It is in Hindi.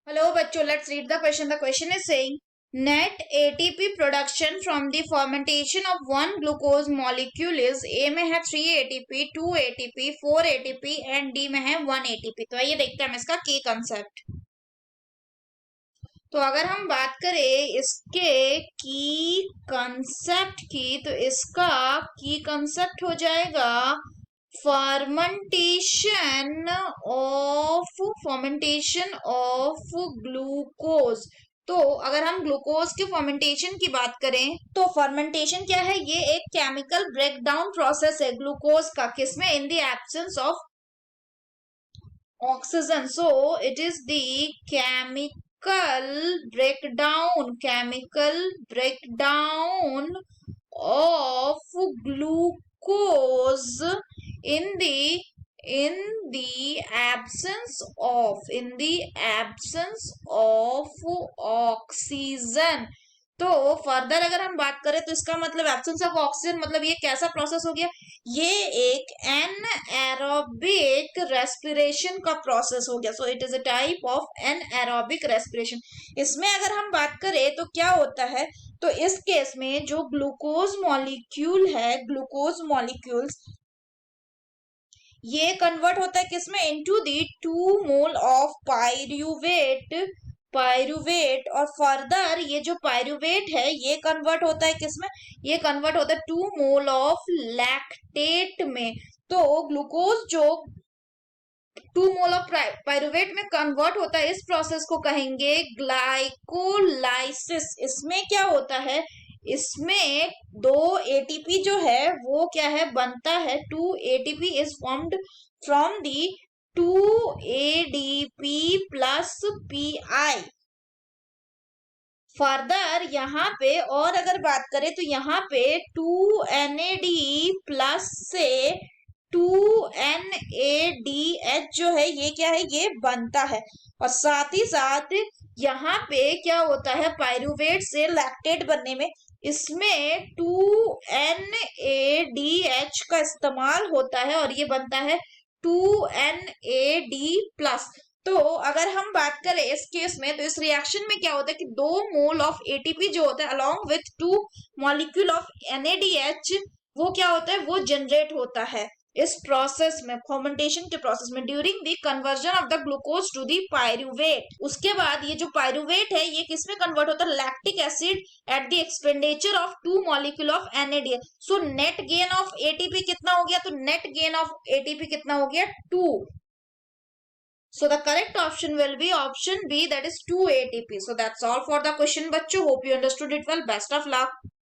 Hello, bachcho. Let's read the question. The question is saying net ATP production from the fermentation of one glucose molecule is A में है 3 ATP, 2 ATP, 4 ATP and D में है 1 ATP. तो आइए देखते हैं हम इसका की कंसेप्ट. तो अगर हम बात करें इसके की कंसेप्ट की तो इसका की कंसेप्ट हो जाएगा fermentation of ग्लूकोज. तो अगर हम ग्लूकोज के फर्मेंटेशन की बात करें तो फर्मेंटेशन क्या है, ये एक केमिकल ब्रेकडाउन प्रोसेस है ग्लूकोज का, किसमें, in the absence of oxygen. So it is the chemical breakdown of glucose in the absence of oxygen. तो फर्दर अगर हम बात करें तो इसका मतलब एब्सेंस ऑफ ऑक्सीजन मतलब ये कैसा प्रोसेस हो गया, ये एक एनएरोबिक रेस्पिरेशन का प्रोसेस हो गया. So it is a type of anaerobic respiration. इसमें अगर हम बात करें तो क्या होता है, तो इस केस में जो ग्लूकोज मॉलिक्यूल है, ग्लूकोज मॉलिक्यूल्स ये कन्वर्ट होता है किसमें, into the 2 mole of pyruvate. और फर्दर ये जो पायरुवेट है ये कन्वर्ट होता है किसमें, ये कन्वर्ट होता है 2 मोल ऑफ लैक्टेट में. तो ग्लूकोज जो 2 मोल ऑफ पायरुवेट में कन्वर्ट होता है, इस प्रोसेस को कहेंगे ग्लाइकोलाइसिस. इसमें क्या होता है, इसमें 2 एटीपी जो है वो क्या है, बनता है. 2 ATP is formed from the 2 ADP plus pi. Further यहाँ पे और अगर बात करें तो यहाँ पे 2 NAD प्लस से 2 NADH जो है ये क्या है, ये बनता है. और साथ ही साथ यहाँ पे क्या होता है, पायरुवेट से लैक्टेट बनने में इसमें 2 NADH का इस्तेमाल होता है और ये बनता है 2 NAD प्लस. तो अगर हम बात करें इस केस में तो इस रिएक्शन में क्या होता है कि 2 मोल ऑफ एटीपी जो होता है along with 2 molecule of NADH वो क्या होता है, वो जनरेट होता है इस प्रोसेस में, फर्मेंटेशन के प्रोसेस में, during the conversion of the glucose to the pyruvate. उसके बाद ये जो पायरुवेट है ये किसमें कन्वर्ट होता है, lactic acid at the expenditure of 2 molecule of NADH. So net gain of ATP कितना हो गया, तो नेट गेन ऑफ एटीपी कितना हो गया, 2. So the correct option will be option B, that is 2 ATP. So that's all for the question, bachcho. Hope you understood it well. Best of luck.